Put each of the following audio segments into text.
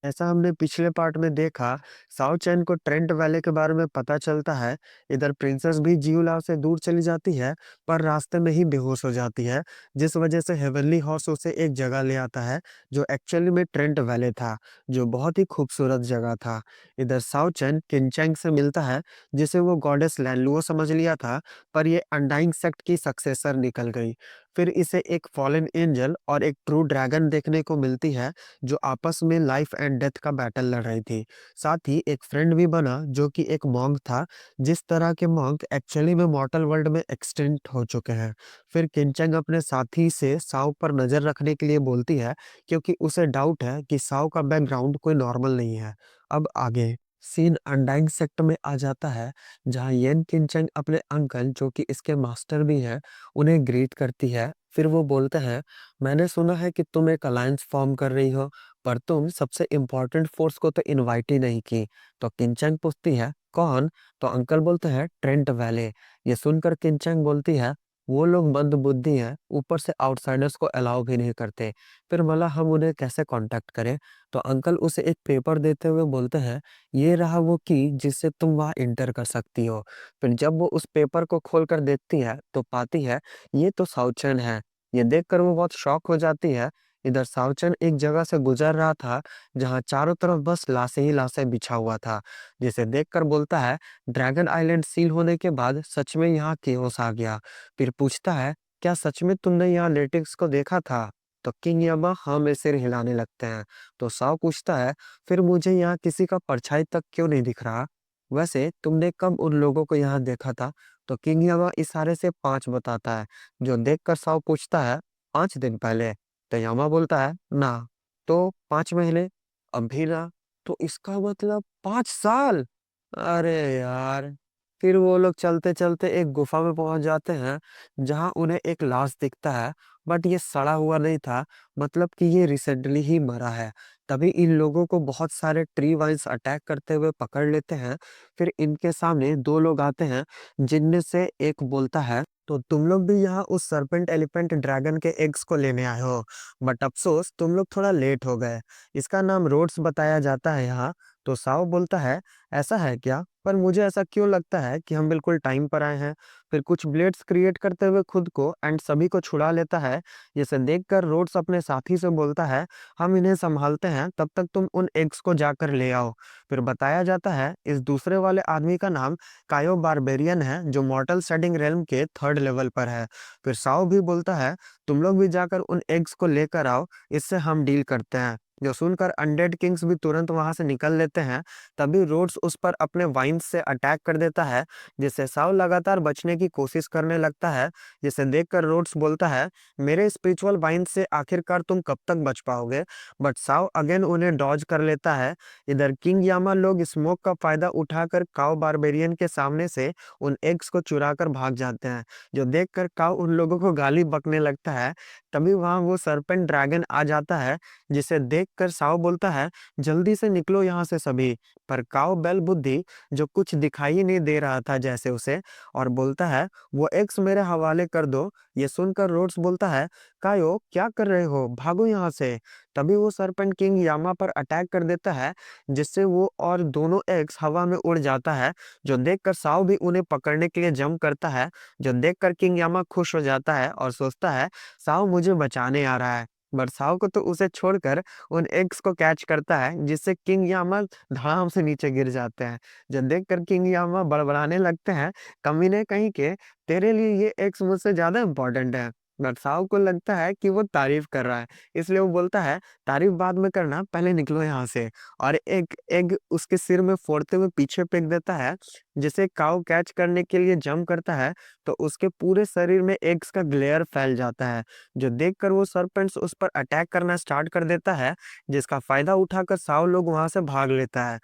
ऐसा हमने पिछले पार्ट में देखा, साओ चैन को ट्रेंट वैली के बारे में पता चलता है। इधर प्रिंसेस भी जियोलाओ से दूर चली जाती है, पर रास्ते में ही बेहोश हो जाती है, जिस वजह से हेवनली हॉर्स उसे एक जगह ले आता है, जो एक्चुअली में ट्रेंट वैली था, जो बहुत ही खूबसूरत जगह था। इधर साओ चैन किनचैंग से मिलता है, जिसे वो गॉडेस लैनलुओ समझ लिया था, पर ये अनडाइंग सेक्ट की सक्सेसर निकल गई। फिर इसे एक फॉलन एंजल और एक ट्रू ड्रैगन देखने को मिलती है, जो आपस में लाइफ एंड डेथ का बैटल लड़ रही थी। साथ ही एक फ्रेंड भी बना, जो कि एक मॉन्क था, जिस तरह के मॉन्क एक्चुअली में मॉर्टल वर्ल्ड में एक्सटिंक्ट हो चुके हैं। फिर किनचैंग अपने साथी से साओ पर नजर रखने के लिए बोलती है, क्योंकि उसे डाउट है कि साओ का बैकग्राउंड कोई नॉर्मल नहीं है। अब आगे सीन अनडाइंग सेक्ट में आ जाता है, जहां येन किनचैंग अपने अंकल, जो कि इसके मास्टर भी हैं, उन्हें ग्रीट करती है। फिर वो बोलते हैं, मैंने सुना है कि तुम एक अलायंस फॉर्म कर रही हो, पर तुम सबसे इम्पोर्टेंट फोर्स को तो इनवाइट ही नहीं की। तो किनचैंग पूछती है, कौन? तो अंकल बोलते हैं, ट्रेंट वैले। ये सुनकर किनचैंग बोलती है, वो लोग मंद बुद्धि हैं, ऊपर से आउटसाइडर्स को अलाउ भी नहीं करते। फिर भला हम उन्हें कैसे कांटेक्ट करें? तो अंकल उसे एक पेपर देते हुए बोलते हैं, ये रहा वो की जिससे तुम वहां इंटर कर सकती हो। फिर जब वो उस पेपर को खोलकर देखती है, तो पाती है ये तो साउचन है। ये देखकर वो बहुत शॉक हो जाती है। इधर साउचन एक जगह से गुजर रहा था, जहां चारों तरफ बस लाशें ही लाशें बिछा हुआ था, जिसे देखकर बोलता है, ड्रैगन आइलैंड सील होने के बाद सच में यहाँ केओस आ गया। फिर पूछता है, क्या सच में तुमने यहाँ लेटिक्स को देखा था? तो किंग यामा हाँ में सिर हिलाने लगते हैं। तो साओ पूछता है, फिर मुझे यहाँ किसी का परछाई तक क्यों नहीं दिख रहा? वैसे तुमने कब उन लोगों को यहाँ देखा था? तो किंग यामा इशारे से 5 बताता है, जो देखकर साओ पूछता है, 5 दिन पहले? तो यामा बोलता है, ना। तो 5 महीने? अभी ना। तो इसका मतलब 5 साल। अरे यार। फिर वो लोग चलते चलते एक गुफा में पहुंच जाते हैं, जहां उन्हें एक लाश दिखता है, बट ये सड़ा हुआ नहीं था, मतलब कि ये रिसेंटली ही मरा है। तभी इन लोगों को बहुत सारे ट्री वाइन्स अटैक करते हुए पकड़ लेते हैं। फिर इनके सामने 2 लोग आते हैं, जिनमें से एक बोलता है, तो तुम लोग भी यहाँ उस सरपेंट एलिफेंट ड्रैगन के एग्स को लेने आए हो, बट अफसोस तुम लोग थोड़ा लेट हो गए। इसका नाम रोड्स बताया जाता है यहाँ। तो साओ बोलता है, ऐसा है क्या? पर मुझे ऐसा क्यों लगता है कि हम बिल्कुल टाइम पर आए हैं। फिर कुछ ब्लेड्स क्रिएट करते हुए खुद को एंड सभी को छुड़ा लेता है। जिसे देखकर रोड्स अपने साथी से बोलता है, हम इन्हें संभालते हैं, तब तक तुम उन एग्स को जाकर ले आओ। फिर बताया जाता है, इस दूसरे वाले आदमी का नाम कायो बारबेरियन है, जो मॉर्टल शेडिंग रेल्म के 3rd लेवल पर है। फिर साओ भी बोलता है, तुम लोग भी जाकर उन एग्स को लेकर आओ, इससे हम डील करते हैं। जो सुनकर अनडेड किंग्स भी तुरंत वहां से निकल लेते हैं। तभी रोड्स उस पर अपने वाइन्स से अटैक कर देता है, जिससे साओ लगातार बचने की कोशिश करने लगता है। जिसे देखकर रोड्स बोलता है, मेरे स्पिरिचुअल वाइन से आखिरकार तुम कब तक बच पाओगे? बट साओ अगेन उन्हें डॉज कर लेता है। इधर किंग यामा लोग स्मोक का फायदा उठाकर काओ बारबेरियन के सामने से उन एग्स को चुराकर भाग जाते हैं। जो देखकर काओ उन लोगों को गाली बकने लगता है। तभी वहां वो सरपेंट ड्रैगन आ जाता है, जिसे देखकर साओ बोलता है, जल्दी से निकलो यहाँ से सभी। पर काओ बेल बुद्धि, जो कुछ दिखाई ही नहीं दे रहा था जैसे उसे, और बोलता है, वो एक्स मेरे हवाले कर दो। ये सुनकर रोड्स बोलता है, कायो क्या कर रहे हो, भागो यहाँ से। तभी वो सरपेंट किंग यामा पर अटैक कर देता है, जिससे वो और दोनों एक्स हवा में उड़ जाता है। जो देखकर साओ भी उन्हें पकड़ने के लिए जंप करता है। जो देखकर किंग यामा खुश हो जाता है और सोचता है, साओ मुझे बचाने आ रहा है। बट साओ को तो उसे छोड़कर उन एग्स को कैच करता है, जिससे किंग यामा धड़ाम से नीचे गिर जाते हैं। जब देखकर किंग यामा बड़बड़ाने लगते हैं, कमीने कहीं के, तेरे लिए ये एग्स मुझसे ज्यादा इंपॉर्टेंट है। बट साओ को लगता है कि वो तारीफ कर रहा है, इसलिए वो बोलता है, तारीफ बाद में करना, पहले निकलो यहाँ से। और एक एग उसके सिर में फोड़ते हुए पीछे फेंक देता है। जिसे काऊ कैच करने के लिए जंप करता है, तो उसके पूरे शरीर में एग्स का ग्लेयर फैल जाता है। जो देखकर वो सरपेंट्स उस पर अटैक करना स्टार्ट कर देता है, जिसका फायदा उठाकर साओ लोग वहां से भाग लेता है।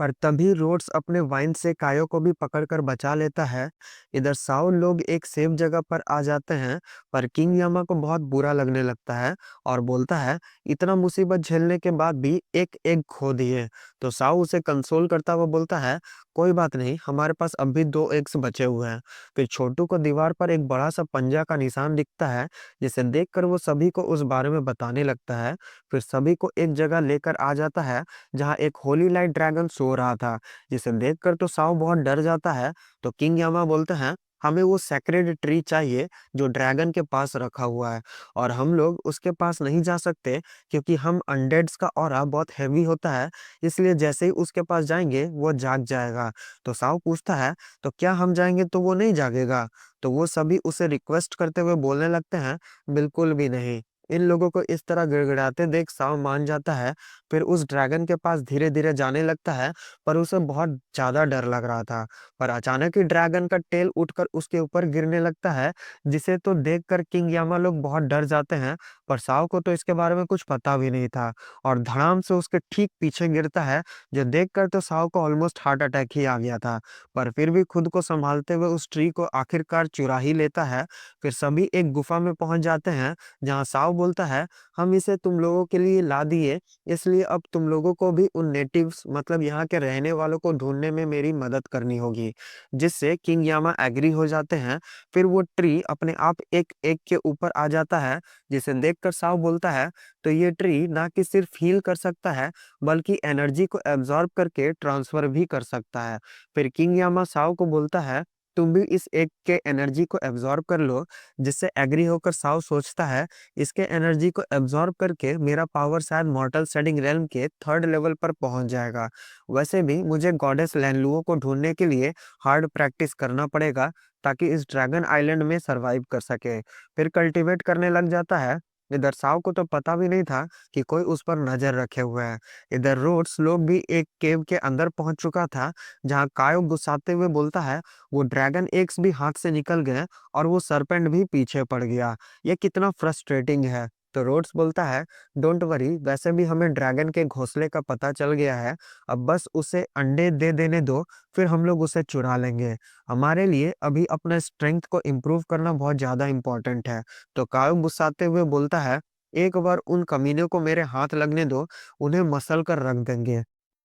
पर तभी रोड्स अपने वाइन से कायो को भी पकड़कर बचा लेता है। इधर साउ लोग एक सेफ जगह पर आ जाते हैं, पर किंग यामा को बहुत बुरा लगने लगता है और बोलता है, इतना मुसीबत झेलने के बाद भी एक एग खो दिए। तो साउ उसे कंसोल करता हुआ बोलता है, कोई बात नहीं, हमारे पास अब भी 2 एग्स बचे हुए हैं। फिर छोटू को दीवार पर एक बड़ा सा पंजा का निशान दिखता है, जिसे देखकर वो सभी को उस बारे में बताने लगता है। फिर सभी को एक जगह लेकर आ जाता है जहाँ एक होली लाइट ड्रैगन सो रहा था, जिसे देखकर तो साउ बहुत डर जाता है। तो किंग यामा बोलते हैं, हमें वो सेक्रेड ट्री चाहिए जो ड्रैगन के पास रखा हुआ है, और हम लोग उसके पास नहीं जा सकते क्योंकि हम अनडेड्स का ऑरा बहुत हैवी होता है, इसलिए जैसे ही उसके पास जाएंगे वो जाग जाएगा। तो साउ पूछता है, तो क्या हम जाएंगे तो वो नहीं जागेगा? तो वो सभी उसे रिक्वेस्ट करते हुए बोलने लगते हैं, बिल्कुल भी नहीं। इन लोगों को इस तरह गिड़गिड़ाते देख साव मान जाता है। फिर उस ड्रैगन के पास धीरे-धीरे जाने लगता है, पर उसे बहुत ज़्यादा डर लग रहा था। पर अचानक ही ड्रैगन का टेल उठकर उसके ऊपर गिरने लगता है, जिसे तो देखकर किंग यामा लोग बहुत डर जाते हैं, पर साव को तो इसके बारे में कुछ पता भी नहीं था और धड़ाम से उसके ठीक पीछे गिरता है, जो देखकर तो साव को ऑलमोस्ट हार्ट अटैक ही आ गया था। पर फिर भी खुद को संभालते हुए उस ट्री को आखिरकार चुरा ही लेता है। फिर सभी एक गुफा में पहुंच जाते हैं, जहां साव बोलता है, हम इसे तुम लोगों के लिए ला दिए, इसलिए अब तुम लोगों को भी उन नेटिव्स मतलब यहाँ के रहने वालों को ढूंढने में मेरी मदद करनी होगी, जिससे किंग यामा एग्री हो जाते हैं। फिर वो ट्री अपने आप एक एक के ऊपर आ जाता है, जिसे देखकर साव बोलता है, तो ये ट्री ना कि सिर्फ हील कर सकता है, बल्कि एनर्जी को एब्जॉर्ब करके ट्रांसफर भी कर सकता है। फिर किंग यामा साव को बोलता है, तुम भी इस एक के एनर्जी को एब्जॉर्ब कर लो, जिससे एग्री होकर साव सोचता है, इसके एनर्जी को एब्जॉर्ब करके मेरा पावर शायद मॉर्टल सेटिंग रेल्म के 3rd लेवल पर पहुंच जाएगा। वैसे भी मुझे गॉडेस लैनलुओ को ढूंढने के लिए हार्ड प्रैक्टिस करना पड़ेगा, ताकि इस ड्रैगन आइलैंड में सरवाइव कर सके। फिर कल्टीवेट करने लग जाता है। इधर साव को तो पता भी नहीं था कि कोई उस पर नजर रखे हुए है। इधर रोड्स लोग भी एक केव के अंदर पहुंच चुका था, जहां कायो गुस्साते हुए बोलता है, वो ड्रैगन एग्स भी हाथ से निकल गए और वो सरपेंट भी पीछे पड़ गया। ये कितना फ्रस्ट्रेटिंग है। तो रोड्स बोलता है, डोंट वरी, वैसे भी हमें ड्रैगन के घोंसले का पता चल गया है, अब बस उसे अंडे दे देने दो, फिर हम लोग उसे चुरा लेंगे। हमारे लिए अभी अपने स्ट्रेंथ को इम्प्रूव करना बहुत ज्यादा इंपॉर्टेंट है। तो कायो गुस्साते हुए बोलता है, एक बार उन कमीनों को मेरे हाथ लगने दो, उन्हें मसल कर रख देंगे।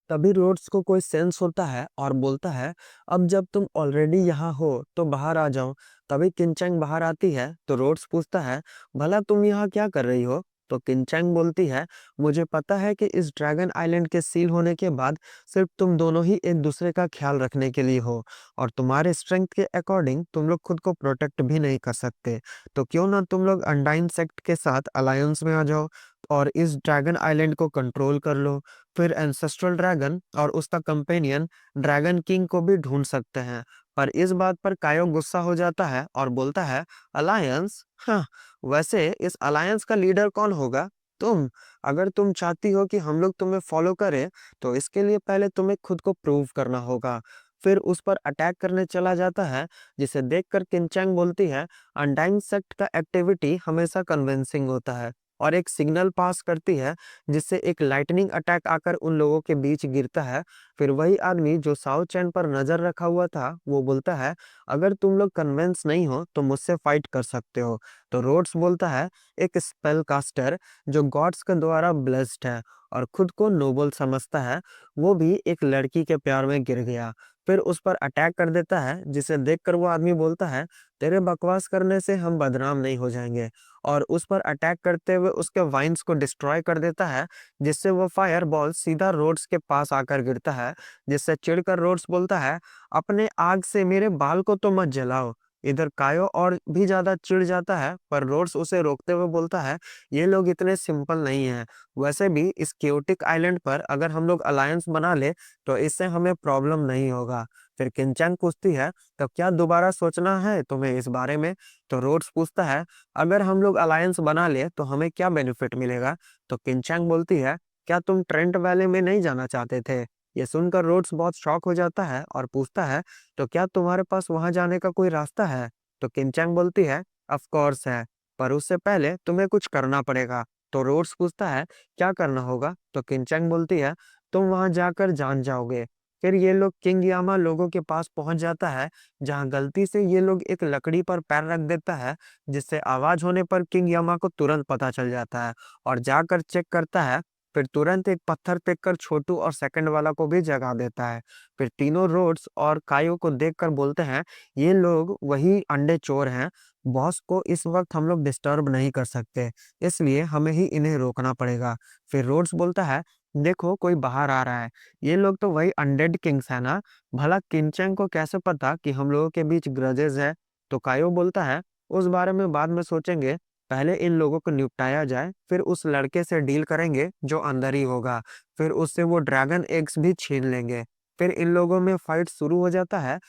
तभी रोड्स को कोई सेंस होता है और बोलता है, अब जब तुम ऑलरेडी यहाँ हो तो बाहर आ जाओ। तभी किनचैंग बाहर आती है। तो रोड्स पूछता है, भला तुम यहाँ क्या कर रही हो? तो किनचैंग बोलती है, मुझे पता है कि इस ड्रैगन आइलैंड के सील होने के बाद सिर्फ तुम दोनों ही एक दूसरे का ख्याल रखने के लिए हो, और तुम्हारे स्ट्रेंथ के अकॉर्डिंग तुम लोग खुद को प्रोटेक्ट भी नहीं कर सकते। तो क्यों ना तुम लोग अनडाइन सेक्ट के साथ अलायंस में आ जाओ और इस ड्रैगन आइलैंड को कंट्रोल कर लो। फिर एंसेस्ट्रल ड्रैगन और उसका कंपेनियन ड्रैगन किंग को भी ढूंढ सकते हैं। पर इस बात पर कायो गुस्सा हो जाता है और बोलता है, अलायंस, हाँ, वैसे इस अलायंस का लीडर कौन होगा? तुम। अगर तुम चाहती हो कि हम लोग तुम्हें फॉलो करें, तो इसके लिए पहले तुम्हें खुद को प्रूव करना होगा। फिर उस पर अटैक करने चला जाता है, जिसे देखकर किनचैंग बोलती है, अनडाइन सेक्ट का एक्टिविटी हमेशा कन्विंसिंग होता है, और एक सिग्नल पास करती है, जिससे एक लाइटनिंग अटैक आकर उन लोगों के बीच गिरता है। फिर वही आदमी जो साउ चैन पर नजर रखा हुआ था, वो बोलता है, अगर तुम लोग कन्विंस नहीं हो तो मुझसे फाइट कर सकते हो। तो रोड्स बोलता है, एक स्पेल कास्टर जो गॉड्स के द्वारा ब्लेस्ड है और खुद को नोबल समझता है, वो भी एक लड़की के प्यार में गिर गया। फिर उस पर अटैक कर देता है, जिसे देखकर वो आदमी बोलता है, तेरे बकवास करने से हम बदनाम नहीं हो जाएंगे, और उस पर अटैक करते हुए उसके वाइन्स को डिस्ट्रॉय कर देता है, जिससे वो फायर बॉल सीधा रोड्स के पास आकर गिरता है, जिससे चिढ़कर रोड्स बोलता है, अपने आग से मेरे बाल को तो मत जलाओ। इधर कायो और भी ज्यादा चिढ़ जाता है, पर रोड्स उसे रोकते हुए बोलता है, ये लोग इतने सिंपल नहीं हैं। वैसे भी इस क्योटिक आइलैंड पर अगर हम लोग अलायंस बना ले तो इससे हमें प्रॉब्लम नहीं होगा। फिर किनचांग पूछती है, तो क्या दोबारा सोचना है तुम्हें इस बारे में? तो रोड्स पूछता है, अगर हम लोग अलायंस बना ले तो हमें क्या बेनिफिट मिलेगा? तो किनचांग बोलती है, क्या तुम ट्रेंट वैली में नहीं जाना चाहते थे? ये सुनकर रोड्स बहुत शॉक हो जाता है और पूछता है, तो क्या तुम्हारे पास वहां जाने का कोई रास्ता है? तो किनचांग बोलती है, ऑफ कोर्स है, पर उससे पहले तुम्हें कुछ करना पड़ेगा। तो रोड्स पूछता है, क्या करना होगा? तो किनचांग बोलती है, तुम वहां जाकर जान जाओगे। फिर ये लोग किंग यामा लोगों के पास पहुंच जाता है, जहां गलती से ये लोग एक लकड़ी पर पैर रख देता है, जिससे आवाज होने पर किंग यामा को तुरंत पता चल जाता है और जाकर चेक करता है। फिर तुरंत एक पत्थर फेंक कर छोटू और सेकंड वाला को भी जगा देता है। फिर तीनों रोड्स और कायो को देखकर बोलते हैं, ये लोग वही अंडे चोर हैं। बॉस को इस वक्त हम लोग डिस्टर्ब नहीं कर सकते, इसलिए हमें ही इन्हें रोकना पड़ेगा। फिर रोड्स बोलता है, देखो कोई बाहर आ रहा है। ये लोग तो वही अनडेड किंग्स है ना। भला किनचेंग को कैसे पता कि हम लोगों के बीच ग्रजेस है। तो कायो बोलता है, उस बारे में बाद में सोचेंगे, पहले इन लोगों को निपटाया जाए, फिर उस लड़के से डील करेंगे जो अंदर ही होगा। फिर उससे वो ड्रैगन एग्स भी छीन लेंगे। फिर इन लोगों में फाइट शुरू हो जाता है,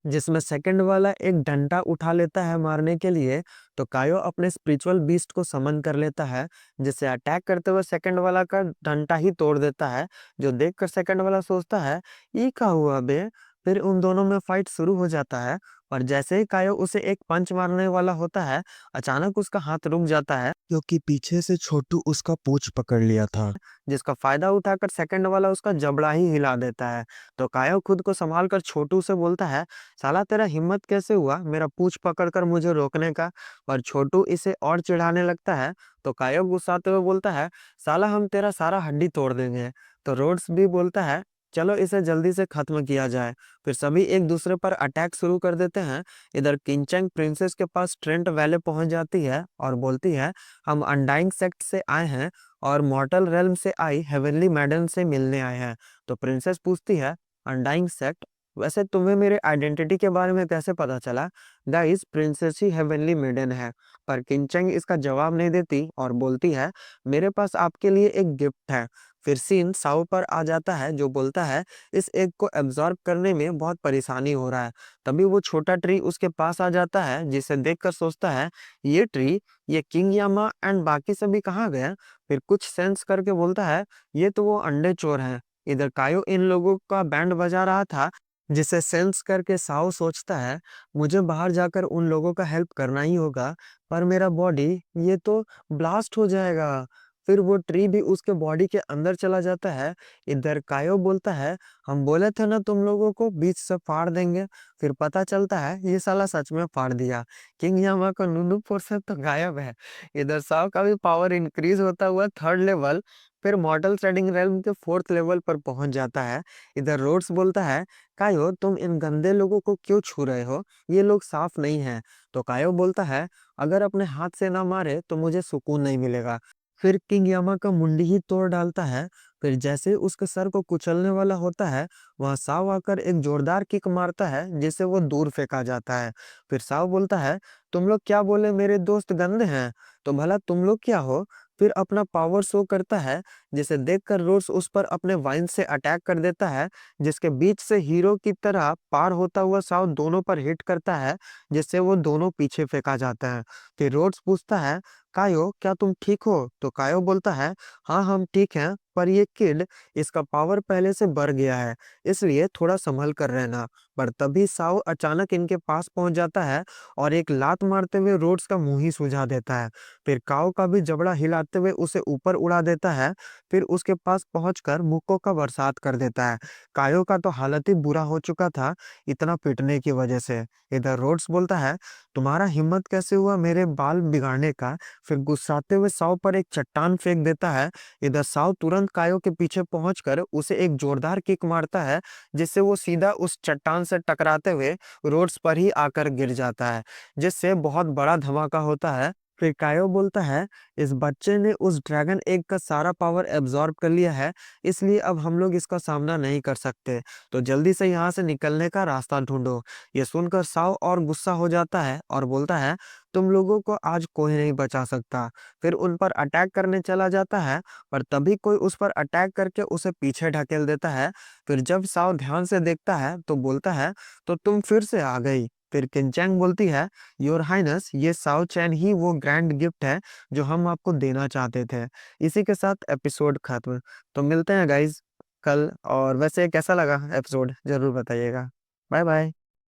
जिसमें सेकंड वाला एक डंडा उठा लेता है मारने के लिए। तो कायो अपने स्पिरिचुअल बीस्ट को समन कर लेता है, जिससे अटैक करते हुए सेकंड वाला का डंडा ही तोड़ देता है। जो देखकर सेकंड वाला सोचता है, ये क्या हुआ बे। फिर उन दोनों में फाइट शुरू हो जाता है, और जैसे ही कायो उसे एक पंच मारने वाला होता है, अचानक उसका हाथ रुक जाता है, क्योंकि पीछे से छोटू उसका पूंछ पकड़ लिया था, जिसका फायदा उठाकर सेकंड वाला उसका जबड़ा ही हिला देता है। तो कायो खुद को संभाल कर छोटू से बोलता है, साला तेरा हिम्मत कैसे हुआ मेरा पूंछ पकड़कर मुझे रोकने का। और छोटू इसे और चिढ़ाने लगता है। तो कायो गुस्साते हुए बोलता है, साला हम तेरा सारा हड्डी तोड़ देंगे। तो रोड्स भी बोलता है, चलो इसे जल्दी से खत्म किया जाए। फिर सभी एक दूसरे पर अटैक शुरू कर देते हैं। इधर किंचेंग प्रिंसेस के पास ट्रेंट वैले पहुंच जाती है और बोलती है, हम अनडाइंग सेक्ट से आए हैं और मॉर्टल रेल्म से आई हेवनली मैडन से मिलने आए हैं। तो प्रिंसेस पूछती है, अनडाइंग सेक्ट, वैसे तुम्हें मेरे आइडेंटिटी के बारे में कैसे पता चला। गाइस, प्रिंसेस ही हेवनली मेडन है। पर किंचेंग इसका जवाब नहीं देती और बोलती है, मेरे पास आपके लिए एक गिफ्ट है। फिर सीन साउ पर आ जाता है, जो बोलता है, इस एग को एब्जॉर्ब करने में बहुत परेशानी हो रहा है। तभी वो छोटा ट्री उसके पास आ जाता है, जिसे देखकर सोचता है, ये ट्री, ये किंग यामा एंड बाकी सभी कहाँ गए। फिर कुछ सेंस करके बोलता है, ये तो वो अंडे चोर हैं। इधर कायो इन लोगों का बैंड बजा रहा था, जिसे सेंस करके साओ सोचता है, मुझे बाहर जाकर उन लोगों का हेल्प करना ही होगा, पर मेरा बॉडी ये तो ब्लास्ट हो जाएगा। फिर वो ट्री भी उसके बॉडी के अंदर चला जाता है। इधर कायो बोलता है, हम बोले थे ना तुम लोगों को बीच से फाड़ देंगे। फिर पता चलता है ये साला सच में फाड़ दिया। किंग यामा का नुनू पोर्शन तो गायब है। इधर साओ का भी पावर इंक्रीज होता हुआ थर्ड लेवल, फिर मॉडल ट्रेडिंग रेल्म के फोर्थ लेवल पर पहुंच जाता है। इधर रोड्स बोलता है, कायो तुम इन गंदे लोगों को क्यों छू रहे हो, ये लोग साफ नहीं हैं। तो कायो बोलता है, अगर अपने हाथ से ना मारे तो मुझे सुकून नहीं मिलेगा। फिर किंग यामा का मुंडी ही तोड़ डालता है। फिर जैसे ही उसके सर को कुचलने वाला होता है, वहां साव आकर एक जोरदार किक मारता है, जिससे वो दूर फेंका जाता है। फिर साव बोलता है, तुम लोग क्या बोले मेरे दोस्त गंदे हैं, तो भला तुम लोग क्या हो। फिर अपना पावर शो करता है, जिसे देखकर रोड्स उस पर अपने वाइन से अटैक कर देता है, जिसके बीच से हीरो की तरह पार होता हुआ साव दोनों पर हिट करता है, जिससे वो दोनों पीछे फेंका जाता है। फिर रोड्स पूछता है, कायो क्या तुम ठीक हो। तो कायो बोलता है, हाँ हम ठीक हैं, पर ये किड, इसका पावर पहले से बढ़ गया है, इसलिए थोड़ा संभल कर रहना। पर तभी साओ अचानक इनके पास पहुंच जाता है और एक लात मारते हुए रोड्स का मुंह ही सुझा देता है। फिर काओ का भी जबड़ा हिलाते हुए उसे ऊपर उड़ा देता है। फिर उसके पास पहुंचकर मुक्कों का बरसात कर देता है। कायो का तो हालत ही बुरा हो चुका था, इतना पिटने की वजह से। इधर रोड्स बोलता है, तुम्हारा हिम्मत कैसे हुआ मेरे बाल बिगाड़ने का। फिर गुस्साते हुए साव पर एक चट्टान फेंक देता है। इधर साव तुरंत कायो के पीछे पहुंचकर उसे एक जोरदार किक मारता है, जिससे वो सीधा उस चट्टान से टकराते हुए रोड्स पर ही आकर गिर जाता है, जिससे बहुत बड़ा धमाका होता है। फिर कायो बोलता है, इस बच्चे ने उस ड्रैगन एग का सारा पावर एब्जॉर्ब कर लिया है, इसलिए अब हम लोग इसका सामना नहीं कर सकते, तो जल्दी से यहाँ से निकलने का रास्ता ढूंढो। ये सुनकर साव और गुस्सा हो जाता है और बोलता है, तुम लोगों को आज कोई नहीं बचा सकता। फिर उन पर अटैक करने चला जाता है, पर तभी कोई उस पर अटैक करके उसे पीछे ढकेल देता है। फिर जब साव ध्यान से देखता है तो बोलता है, तो तुम फिर से आ गई। फिर किंचैंग बोलती है, योर हाइनेस, ये साओ चैन ही वो ग्रैंड गिफ्ट है जो हम आपको देना चाहते थे। इसी के साथ एपिसोड खत्म। तो मिलते हैं गाइज कल। और वैसे कैसा लगा एपिसोड जरूर बताइएगा। Bye bye.